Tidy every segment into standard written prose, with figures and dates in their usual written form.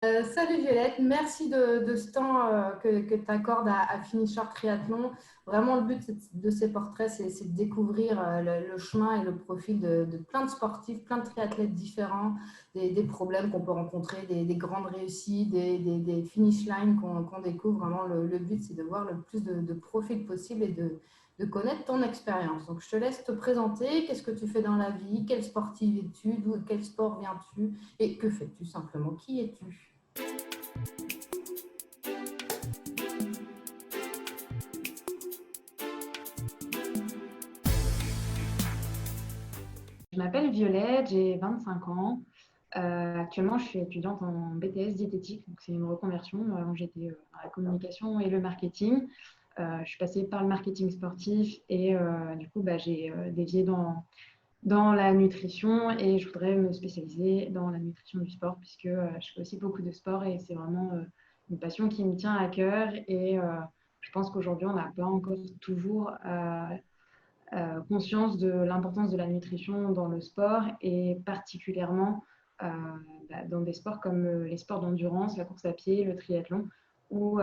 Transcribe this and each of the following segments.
Salut Violette, merci de ce temps que tu accordes à Finisher Triathlon. Vraiment, le but de ces portraits, c'est de découvrir le chemin et le profil de plein de sportifs, plein de triathlètes différents, des problèmes qu'on peut rencontrer, des grandes réussites, des finish lines qu'on découvre. Vraiment, le but, c'est de voir le plus de profils possible et de connaître ton expérience. Donc, je te laisse te présenter. Qu'est-ce que tu fais dans la vie? Quel sportif es-tu? Quel sport viens-tu? Et que fais-tu simplement? Qui es-tu? Je m'appelle Violette, j'ai 25 ans. Actuellement, je suis étudiante en BTS diététique, donc c'est une reconversion. Avant, j'étais dans la communication et le marketing. Je suis passée par le marketing sportif et du coup, j'ai dévié dans la nutrition et je voudrais me spécialiser dans la nutrition du sport puisque je fais aussi beaucoup de sport et c'est vraiment une passion qui me tient à cœur et je pense qu'aujourd'hui, on n'a pas encore toujours conscience de l'importance de la nutrition dans le sport et particulièrement euh, dans des sports comme les sports d'endurance, la course à pied, le triathlon, où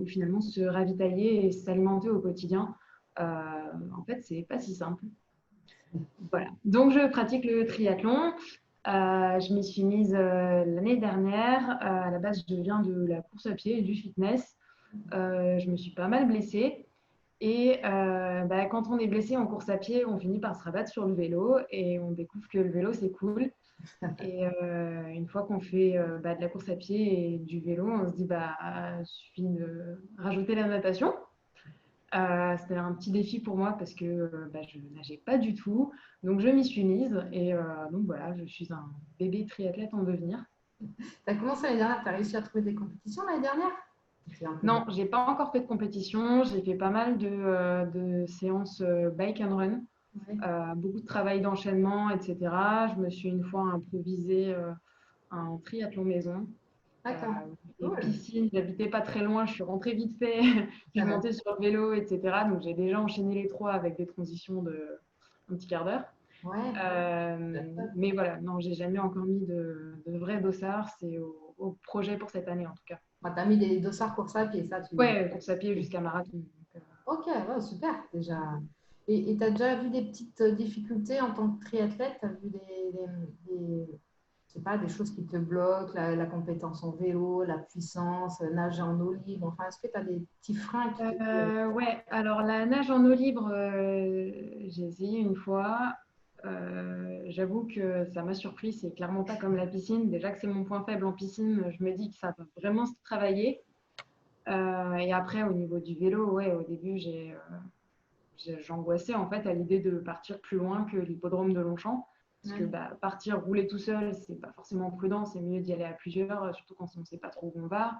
finalement se ravitailler et s'alimenter au quotidien, en fait, c'est pas si simple. Voilà. Donc, je pratique le triathlon. Je m'y suis mise l'année dernière. À la base, je viens de la course à pied et du fitness. Je me suis pas mal blessée. Et quand on est blessé en course à pied, on finit par se rabattre sur le vélo et on découvre que le vélo, c'est cool. Et une fois qu'on fait de la course à pied et du vélo, on se dit, il suffit de rajouter la natation. C'était un petit défi pour moi parce que je ne nageais pas du tout. Donc, je m'y suis mise et donc voilà, je suis un bébé triathlète en devenir. Tu as commencé l'année dernière, tu as réussi à trouver des compétitions l'année dernière? C'est un peu Non, j'ai pas encore fait de compétition. J'ai fait pas mal de séances bike and run. ouais. Beaucoup de travail d'enchaînement, etc. Je me suis une fois improvisée un triathlon maison. D'accord, Et cool. piscine, j'habitais pas très loin, je suis rentrée vite fait, je suis montée sur le vélo, etc. Donc j'ai déjà enchaîné les trois avec des transitions de un petit quart d'heure. Ouais, Mais voilà, non, j'ai jamais encore mis de vrai dossard, c'est au projet pour cette année en tout cas. tu as mis des dossards course à pied, ça tu. Ouais, course à pied jusqu'à marathon. Donc, Ok, ouais, super déjà. Et tu as déjà vu des petites difficultés en tant que triathlète? Tu as vu je sais pas, des choses qui te bloquent, la compétence en vélo, la puissance, nager en eau libre. Enfin, est-ce que tu as des petits freins qui te. Ouais, alors la nage en eau libre, j'ai essayé une fois. J'avoue que ça m'a surpris, c'est clairement pas comme la piscine. Déjà que c'est mon point faible en piscine, je me dis que ça va vraiment se travailler. Et après, au niveau du vélo, ouais, au début, j'angoissais en fait à l'idée de partir plus loin que l'hippodrome de Longchamp. Parce que Ouais. partir rouler tout seul, c'est pas forcément prudent, c'est mieux d'y aller à plusieurs, surtout quand on ne sait pas trop où on va.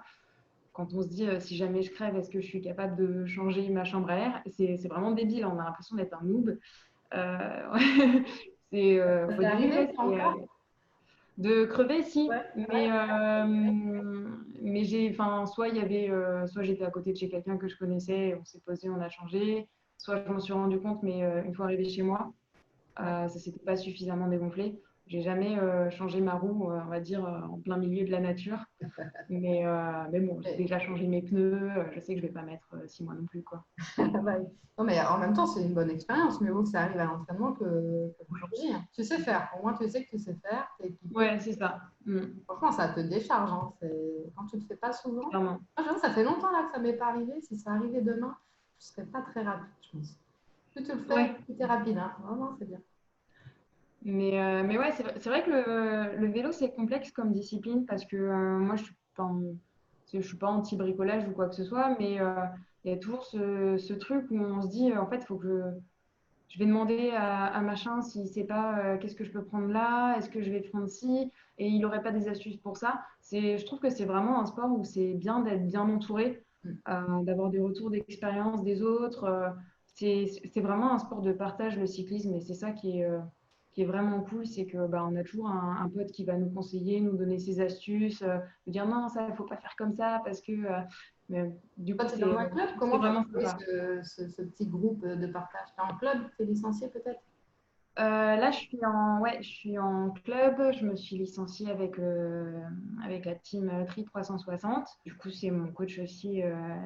Quand on se dit si jamais je crève, est-ce que je suis capable de changer ma chambre à air? C'est vraiment débile, on a l'impression d'être un noob. Euh, Ça Au t'est début, arrivé, ouais, pas encore? de crever, si, Ouais, ouais. mais enfin, soit il y avait, soit j'étais à côté de chez quelqu'un que je connaissais, on s'est posé, on a changé, soit je m'en suis rendu compte, mais une fois arrivé chez moi, ça s'était pas suffisamment dégonflé. J'ai jamais changé ma roue, on va dire, en plein milieu de la nature. Mais bon, j'ai Ouais. déjà changé mes pneus. Je sais que je vais pas mettre 6 mois non plus, quoi. Ouais. Non, mais en même temps, c'est une bonne expérience. Mais vaut que ça arrive à l'entraînement que le jour J, hein. Tu sais faire. Au moins, tu sais que tu sais faire. Tu es équipé. Ouais, c'est ça. Franchement, ça te décharge, hein. Quand tu ne le fais pas souvent. Clairement. Moi, j'avoue, ça fait longtemps là que ça m'est pas arrivé. Si ça arrivait demain, je ne serais pas très rapide, je pense. Plus tu le fais, Ouais. plus tu es rapide, hein. Vraiment, c'est bien. Mais ouais, c'est vrai que le vélo, c'est complexe comme discipline parce que moi, je suis pas anti-bricolage ou quoi que ce soit, mais il y a toujours ce truc où on se dit, en fait, il faut que je vais demander à machin s'il ne sait pas qu'est-ce que je peux prendre là, est-ce que je vais prendre ci, et il n'aurait pas des astuces pour ça. Je trouve que c'est vraiment un sport où c'est bien d'être bien entouré, Mm. d'avoir des retours d'expérience des autres. C'est vraiment un sport de partage, le cyclisme, et c'est ça qui est vraiment cool, c'est que on a toujours un pote qui va nous conseiller, nous donner ses astuces, nous dire non, ça, il ne faut pas faire comme ça, parce que mais, du Toi, coup, tu es dans un club. c'est Comment tu as vraiment trouvé sympa. ce petit groupe de partage? Tu es en club? Tu es licencié peut-être? Là, je suis en club. Je me suis licenciée avec la team Tri 360. Du coup, c'est mon coach aussi,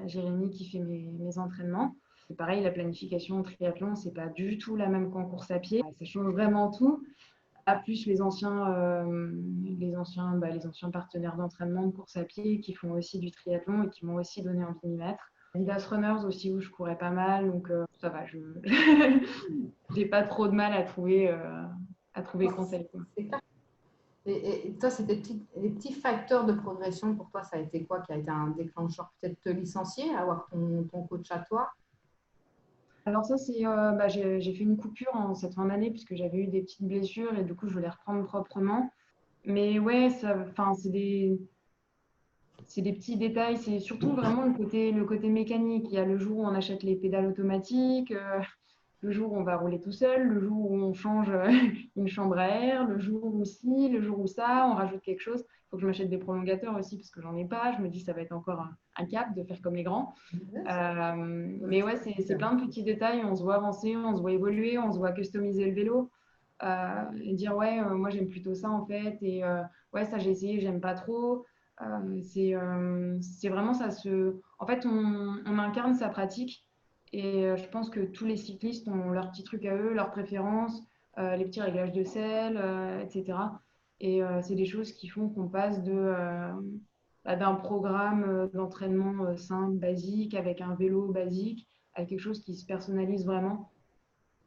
Jérémy, qui fait mes entraînements. C'est pareil, la planification au triathlon, c'est pas du tout la même qu'en course à pied. Ça change vraiment tout. À plus les anciens partenaires d'entraînement de course à pied qui font aussi du triathlon et qui m'ont aussi donné envie de m'y mettre. Adidas Runners aussi où je courais pas mal, donc ça va, je j'ai pas trop de mal à trouver conseil. C'est clair. Et toi, c'est les petits facteurs de progression pour toi, ça a été quoi qui a été un déclencheur? Peut-être te licencier, avoir ton coach à toi? Alors ça, j'ai fait une coupure en cette fin d'année puisque j'avais eu des petites blessures et du coup, je voulais reprendre proprement. Mais ouais, c'est des petits détails, c'est surtout vraiment le côté mécanique. Il y a le jour où on achète les pédales automatiques, le jour où on va rouler tout seul, le jour où on change une chambre à air, le jour où ci, le jour où ça, on rajoute quelque chose. Il faut que je m'achète des prolongateurs aussi parce que j'en ai pas. Je me dis ça va être encore un cap de faire comme les grands. Mais ouais, c'est plein de petits détails. On se voit avancer, on se voit évoluer, on se voit customiser le vélo. Et dire ouais, moi j'aime plutôt ça en fait. Et ouais, ça j'ai essayé, j'aime pas trop. C'est vraiment ça. En fait, on incarne sa pratique. Et je pense que tous les cyclistes ont leurs petits trucs à eux, leurs préférences, les petits réglages de selle, etc. Et c'est des choses qui font qu'on passe d'un programme d'entraînement simple, basique, avec un vélo basique, à quelque chose qui se personnalise vraiment.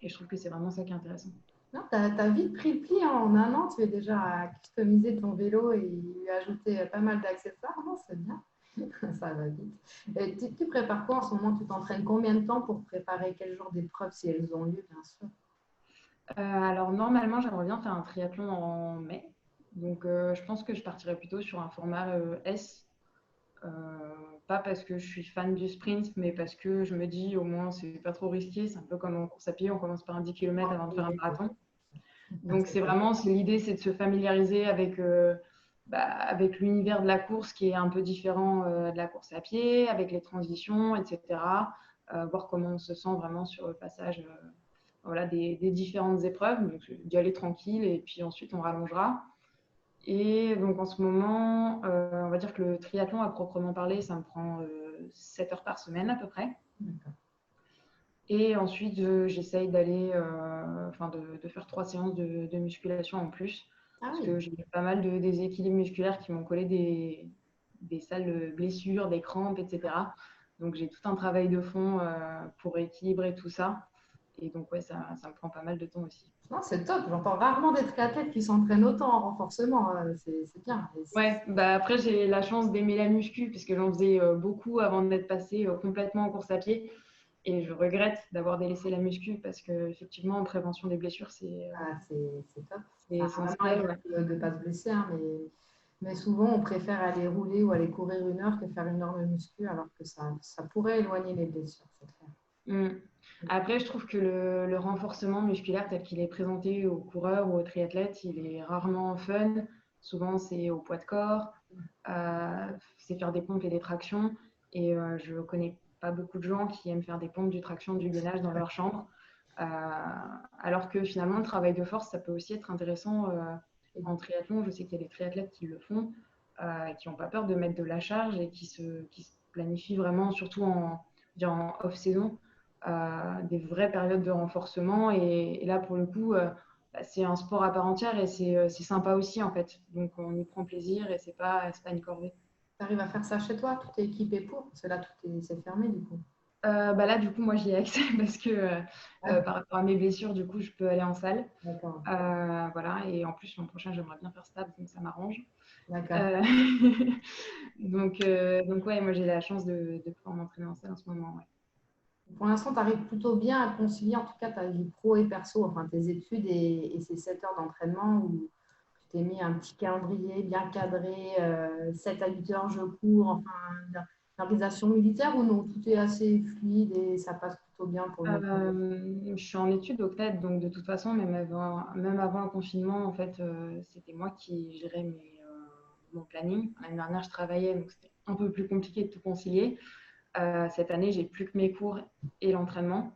Et je trouve que c'est vraiment ça qui est intéressant. Non, tu as vite pris le pli, hein. En un an, tu es déjà à customiser ton vélo et lui ajouter pas mal d'accessoires. Non, c'est bien. Ça va vite. Et tu prépares quoi en ce moment? Tu t'entraînes combien de temps pour préparer quel jour d'épreuves si elles ont lieu, bien sûr? Alors normalement, j'aimerais bien faire un triathlon en mai. Donc je pense que je partirais plutôt sur un format S. Euh, Pas parce que je suis fan du sprint, mais parce que je me dis au moins c'est pas trop risqué. C'est un peu comme en course à pied, on commence par un 10 km avant de faire un marathon. Donc l'idée, c'est de se familiariser avec l'univers de la course qui est un peu différent de la course à pied, avec les transitions, etc. Voir comment on se sent vraiment sur le passage voilà, des différentes épreuves. Donc d'y aller tranquille et puis ensuite on rallongera. Et donc en ce moment, on va dire que le triathlon à proprement parler, ça me prend 7 heures par semaine à peu près. Et ensuite, j'essaye de faire 3 séances de musculation en plus. Ah Parce oui. que j'ai eu pas mal de déséquilibres musculaires qui m'ont collé des sales blessures, des crampes, etc. Donc j'ai tout un travail de fond pour équilibrer tout ça. Et donc ouais, ça me prend pas mal de temps aussi. Non, c'est top. J'entends rarement des triathlètes qui s'entraînent autant en renforcement. C'est bien. Ouais, bah après j'ai la chance d'aimer la muscu puisque j'en faisais beaucoup avant d'être passée complètement en course à pied. Et je regrette d'avoir délaissé la muscu parce que effectivement, en prévention des blessures, C'est top. c'est Ça a vraiment essentiel. Ouais. aidé de ne pas se blesser, hein, mais souvent, on préfère aller rouler ou aller courir 1 heure que faire 1 heure de muscu, alors que ça pourrait éloigner les blessures, c'est clair. Mm. Après, je trouve que le renforcement musculaire tel qu'il est présenté aux coureurs ou aux triathlètes, il est rarement fun. Souvent, c'est au poids de corps, c'est faire des pompes et des tractions. Et je connais pas beaucoup de gens qui aiment faire des pompes, du traction, du gainage dans leur chambre. Euh, Alors que finalement, le travail de force, ça peut aussi être intéressant en triathlon. Je sais qu'il y a des triathlètes qui le font, qui n'ont pas peur de mettre de la charge et qui se planifient vraiment, surtout en off-saison, des vraies périodes de renforcement. Et là, pour le coup, c'est un sport à part entière et c'est sympa aussi, en fait. Donc, on y prend plaisir et c'est pas une corvée. Tu arrives à faire ça chez toi, tout est équipé pour, parce que là, c'est fermé du coup. Bah là, du coup, moi, j'y ai accès parce que Ah, par rapport à mes blessures, du coup, je peux aller en salle. d'accord, Voilà, et en plus, l'an prochain, j'aimerais bien faire stable, donc ça m'arrange. d'accord. Euh, donc, ouais, moi, j'ai la chance de pouvoir m'entraîner en salle en ce moment. Ouais. Pour l'instant, tu arrives plutôt bien à concilier, en tout cas, ta vie pro et perso, enfin tes études et ces 7 heures d'entraînement où tu t'es mis un petit calendrier bien cadré, 7 à 8 heures, je cours, enfin, l'organisation militaire ou non, tout est assez fluide et ça passe plutôt bien pour le moment. Je suis en études au CNED, donc de toute façon, même avant le confinement, en fait, c'était moi qui gérais mon planning. L'année dernière, je travaillais, donc c'était un peu plus compliqué de tout concilier. Cette année, j'ai plus que mes cours et l'entraînement.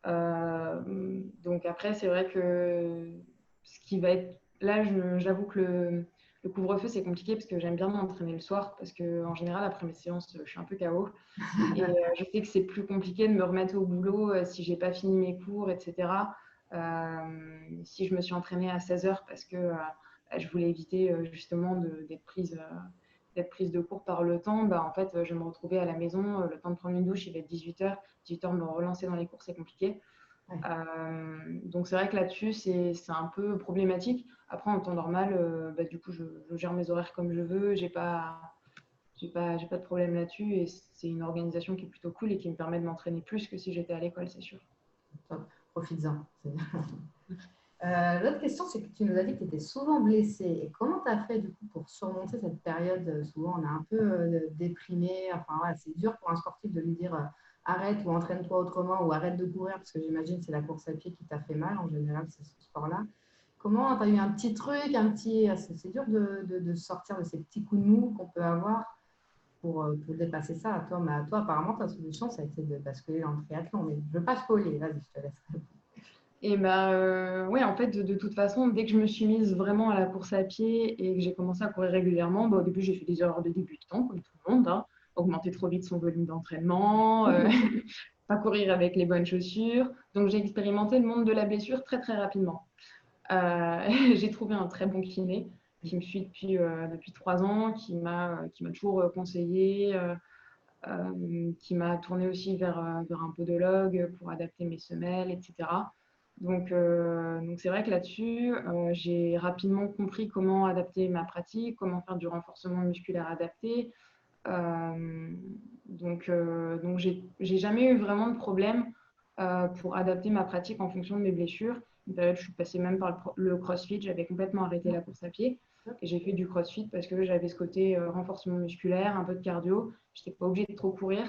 Donc après, c'est vrai que ce qui va être... Là, j'avoue que le couvre-feu, c'est compliqué parce que j'aime bien m'entraîner le soir parce qu'en général, après mes séances, je suis un peu KO. Et je sais que c'est plus compliqué de me remettre au boulot si j'ai pas fini mes cours, etc. Si je me suis entraînée à 16 heures parce que je voulais éviter justement d'être prise de cours par le temps, bah, en fait, je vais me retrouver à la maison, le temps de prendre une douche, il va être 18h. 18h, me relancer dans les cours, c'est compliqué. Ouais. Donc c'est vrai que là-dessus, c'est un peu problématique. Après, en temps normal, bah, du coup, je gère mes horaires comme je veux. J'ai pas de problème là-dessus. Et c'est une organisation qui est plutôt cool et qui me permet de m'entraîner plus que si j'étais à l'école, c'est sûr. Top. Profites-en. L'autre question, c'est que tu nous as dit que tu étais souvent blessée. Et comment tu as fait du coup pour surmonter cette période? Souvent, on est un peu déprimé. Enfin, ouais, c'est dur pour un sportif de lui dire arrête ou entraîne-toi autrement ou arrête de courir parce que j'imagine que c'est la course à pied qui t'a fait mal. En général, c'est ce sport-là. Comment tu as eu un petit truc, c'est dur de sortir de ces petits coups de mou qu'on peut avoir pour dépasser ça. Toi, apparemment, ta solution, ça a été de basculer dans le triathlon. Mais je ne veux pas spoiler. Vas-y, je te laisse. Et bah, ouais, en fait, de toute façon, dès que je me suis mise vraiment à la course à pied et que j'ai commencé à courir régulièrement, bah, au début, j'ai fait des erreurs de débutant, comme tout le monde, hein. Augmenter trop vite son volume d'entraînement, pas courir avec les bonnes chaussures. Donc, j'ai expérimenté le monde de la blessure très, très rapidement. J'ai trouvé un très bon kiné qui me suit depuis 3 ans, qui m'a toujours conseillé, qui m'a tourné aussi vers un podologue pour adapter mes semelles, etc. Donc c'est vrai que là-dessus, j'ai rapidement compris comment adapter ma pratique, comment faire du renforcement musculaire adapté. Donc j'ai jamais eu vraiment de problème pour adapter ma pratique en fonction de mes blessures. Une période, je suis passée même par le CrossFit, j'avais complètement arrêté la course à pied. Et j'ai fait du CrossFit parce que j'avais ce côté renforcement musculaire, un peu de cardio. Je n'étais pas obligée de trop courir.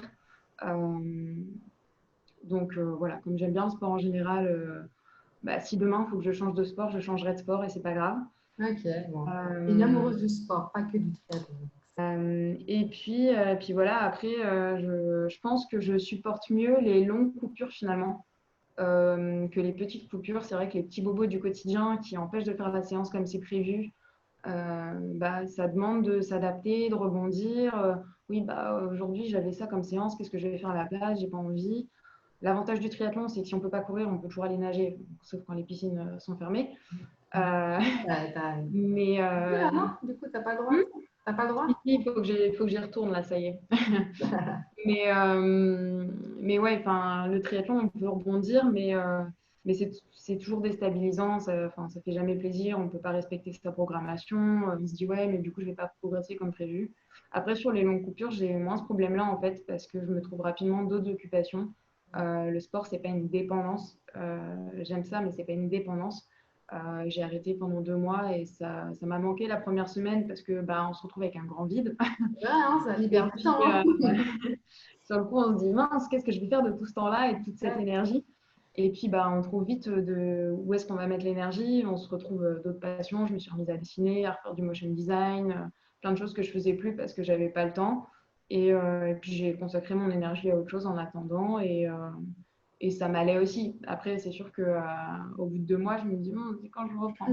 Voilà, comme j'aime bien le sport en général, bah, si demain il faut que je change de sport, je changerai de sport et c'est pas grave. Ok, bon. Une amoureuse du sport, pas que du triathlon. Et puis voilà, après, je pense que je supporte mieux les longues coupures finalement que les petites coupures. C'est vrai que les petits bobos du quotidien qui empêchent de faire la séance comme c'est prévu, bah, ça demande de s'adapter, de rebondir. Oui, bah, aujourd'hui, j'avais ça comme séance, qu'est-ce que je vais faire à la place? J'ai pas envie. L'avantage du triathlon, c'est que si on peut pas courir, on peut toujours aller nager, sauf quand les piscines sont fermées. Mais non, du coup, t'as pas le droit. T'as pas le droit. il faut que j'y retourne là, ça y est. Mais ouais, enfin, le triathlon, on peut rebondir, mais c'est toujours déstabilisant. Ça fait jamais plaisir. On ne peut pas respecter sa programmation. On se dit, ouais, mais du coup, je vais pas progresser comme prévu. Après, sur les longues coupures, j'ai moins ce problème-là, en fait, parce que je me trouve rapidement d'autres occupations. Le sport, c'est pas une dépendance. J'aime ça, mais c'est pas une dépendance. J'ai arrêté pendant 2 mois et ça m'a manqué la première semaine parce que bah, on se retrouve avec un grand vide. Ouais, hein, ça libère du temps. Sur le coup, on se dit mince, qu'est-ce que je vais faire de tout ce temps-là et de toute cette énergie? Et puis, bah, on trouve vite où est-ce qu'on va mettre l'énergie. On se retrouve d'autres passions. Je me suis remise à dessiner, à faire du motion design, plein de choses que je faisais plus parce que j'avais pas le temps. Et puis, j'ai consacré mon énergie à autre chose en attendant. Et ça m'allait aussi. Après, c'est sûr qu'au bout de 2 mois, je me dis, bon, c'est quand je reprends.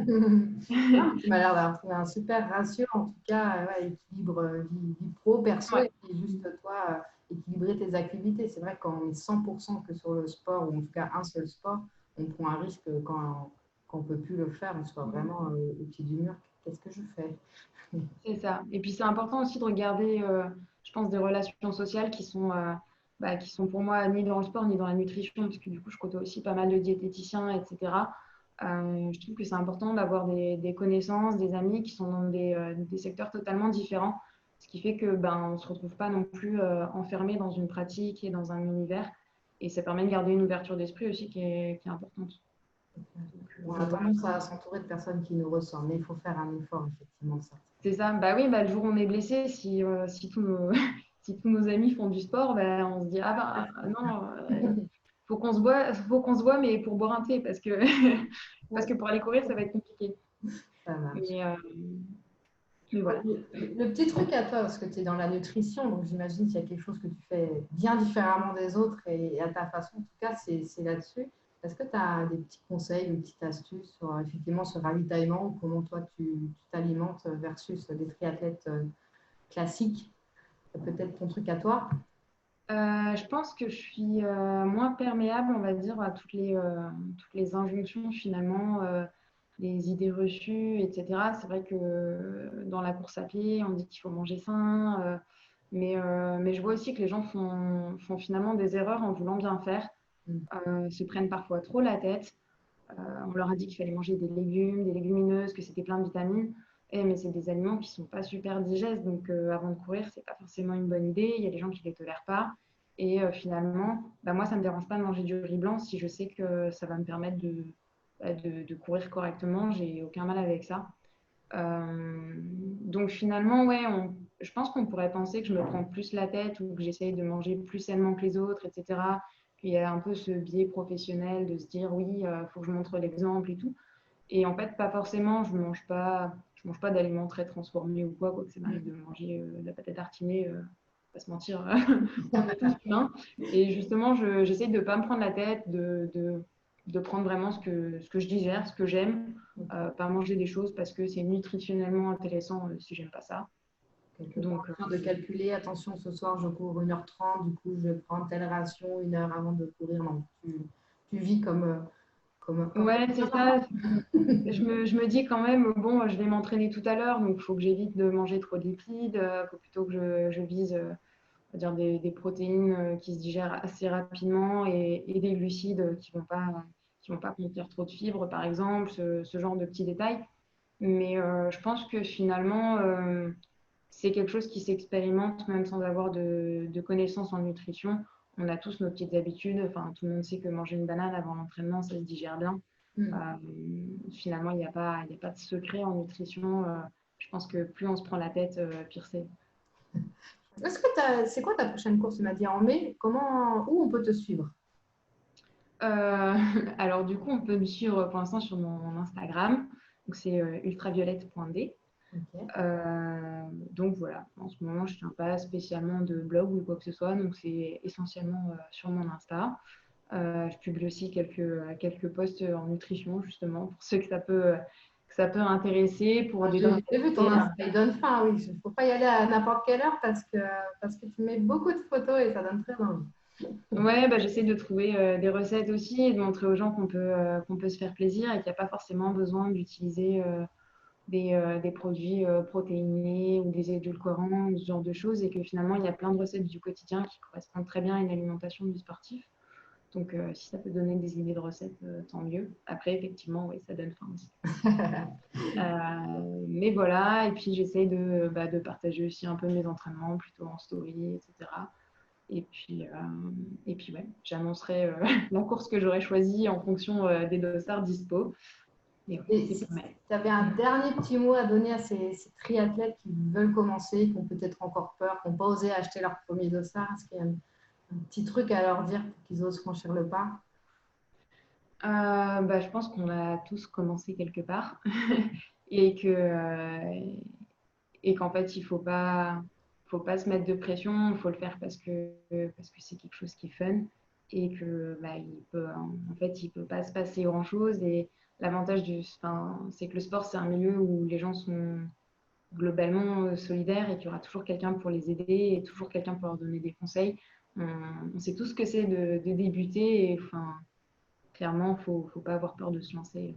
Tu m'as l'air d'avoir trouvé un super ratio, en tout cas, ouais, équilibre vie pro, perso, Ouais. et puis juste toi, équilibrer tes activités. C'est vrai que quand on est 100% que sur le sport, ou en tout cas un seul sport, on prend un risque quand on ne peut plus le faire, on soit vraiment au pied du mur. Qu'est-ce que je fais? C'est ça. Et puis c'est important aussi de regarder, je pense, des relations sociales qui sont pour moi ni dans le sport ni dans la nutrition, parce que du coup, je côtoie aussi pas mal de diététiciens, etc. Je trouve que c'est important d'avoir des connaissances, des amis qui sont dans des secteurs totalement différents, ce qui fait que ben, on ne se retrouve pas non plus enfermé dans une pratique et dans un univers. Et ça permet de garder une ouverture d'esprit aussi qui est importante. On a tendance à s'entourer de personnes qui nous ressemblent, mais il faut faire un effort, effectivement, de ça. C'est ça. Bah oui, bah, le jour où on est blessé, si si tous nos amis font du sport, bah, on se dit ah bah non, faut qu'on se voit, mais pour boire un thé, parce que parce que pour aller courir, ça va être compliqué. Ça marche. Mais, Mais voilà. Le petit truc à toi, parce que tu es dans la nutrition, donc j'imagine qu'il y a quelque chose que tu fais bien différemment des autres et à ta façon, en tout cas, c'est là-dessus. Est-ce que tu as des petits conseils, des petites astuces sur effectivement ce ravitaillement ou comment toi tu t'alimentes versus des triathlètes classiques? C'est peut-être ton truc à toi. Je pense que je suis moins perméable, on va dire, à toutes les injonctions finalement, les idées reçues, etc. C'est vrai que dans la course à pied, on dit qu'il faut manger sain, mais je vois aussi que les gens font finalement des erreurs en voulant bien faire, Mm. se prennent parfois trop la tête. On leur a dit qu'il fallait manger des légumes, des légumineuses, que c'était plein de vitamines. Mais c'est des aliments qui sont pas super digestes, donc avant de courir, c'est pas forcément une bonne idée. Il y a des gens qui les tolèrent pas. Et finalement, bah, moi, ça me dérange pas de manger du riz blanc si je sais que ça va me permettre de courir correctement. J'ai aucun mal avec ça. Donc finalement, ouais, je pense qu'on pourrait penser que je me prends plus la tête ou que j'essaye de manger plus sainement que les autres, etc. Qu'il y a un peu ce biais professionnel de se dire oui, faut que je montre l'exemple et tout. Et en fait, pas forcément, je mange pas d'aliments très transformés ou quoi, que ça m'arrive de manger de la pâte à tartiner, pas se mentir, on est tous humains. Et justement, j'essaye de pas me prendre la tête, de prendre vraiment ce que je digère, ce que j'aime, pas manger des choses parce que c'est nutritionnellement intéressant si j'aime pas ça. Quelque part, Donc, en train de calculer, attention, ce soir, je cours 1h30, du coup, je prends telle ration 1 heure avant de courir. Non, tu vis comme ouais, c'est ça. Je me dis quand même, bon, je vais m'entraîner tout à l'heure, donc il faut que j'évite de manger trop de lipides. Il faut plutôt que je vise on va dire des protéines qui se digèrent assez rapidement et des glucides qui vont pas contenir trop de fibres, par exemple, ce genre de petits détails. Mais je pense que finalement, c'est quelque chose qui s'expérimente même sans avoir de connaissances en nutrition. On a tous nos petites habitudes. Enfin, tout le monde sait que manger une banane avant l'entraînement, ça se digère bien. Mm. Finalement, il y a pas de secret en nutrition. Je pense que plus on se prend la tête, pire c'est. C'est quoi ta prochaine course? Tu m'as dit en mai. Où on peut te suivre? Euh, alors du coup, on peut me suivre pour l'instant sur mon Instagram. Donc c'est ultraviolette.d. Ok. Donc voilà, en ce moment, je ne tiens pas spécialement de blog ou quoi que ce soit. Donc c'est essentiellement sur mon Insta. Je publie aussi quelques posts en nutrition, justement, pour ceux que ça peut intéresser, pour Ah, déjà. j'ai vu ton Insta, il donne faim, oui. Il ne faut pas y aller à n'importe quelle heure parce que tu mets beaucoup de photos et ça donne très envie. Ouais, bah, j'essaie de trouver des recettes aussi et de montrer aux gens qu'on peut se faire plaisir et qu'il n'y a pas forcément besoin d'utiliser des produits protéinés ou des édulcorants ou ce genre de choses et que finalement, il y a plein de recettes du quotidien qui correspondent très bien à une alimentation du sportif. Donc, si ça peut donner des idées de recettes, tant mieux. Après, effectivement, oui, ça donne faim aussi. Mais voilà, et puis j'essaie de partager aussi un peu mes entraînements, plutôt en story, etc. Et puis ouais, j'annoncerai la course que j'aurais choisie en fonction des dossards dispo. Et ouais, Et c'est si pas mal. tu avais un dernier petit mot à donner à ces triathlètes qui veulent commencer, qui ont peut-être encore peur, qui n'ont pas osé acheter leur premier dossard, est-ce qu'il y a un petit truc à leur dire pour qu'ils osent franchir le pas? Bah, je pense qu'on a tous commencé quelque part et et qu'en fait, faut pas se mettre de pression, il faut le faire parce que c'est quelque chose qui est fun et que bah, en fait, il peut pas se passer grand-chose. Et l'avantage enfin, c'est que le sport, c'est un milieu où les gens sont globalement solidaires et qu'il y aura toujours quelqu'un pour les aider et toujours quelqu'un pour leur donner des conseils. On sait tout ce que c'est de débuter et enfin, clairement, faut pas avoir peur de se lancer.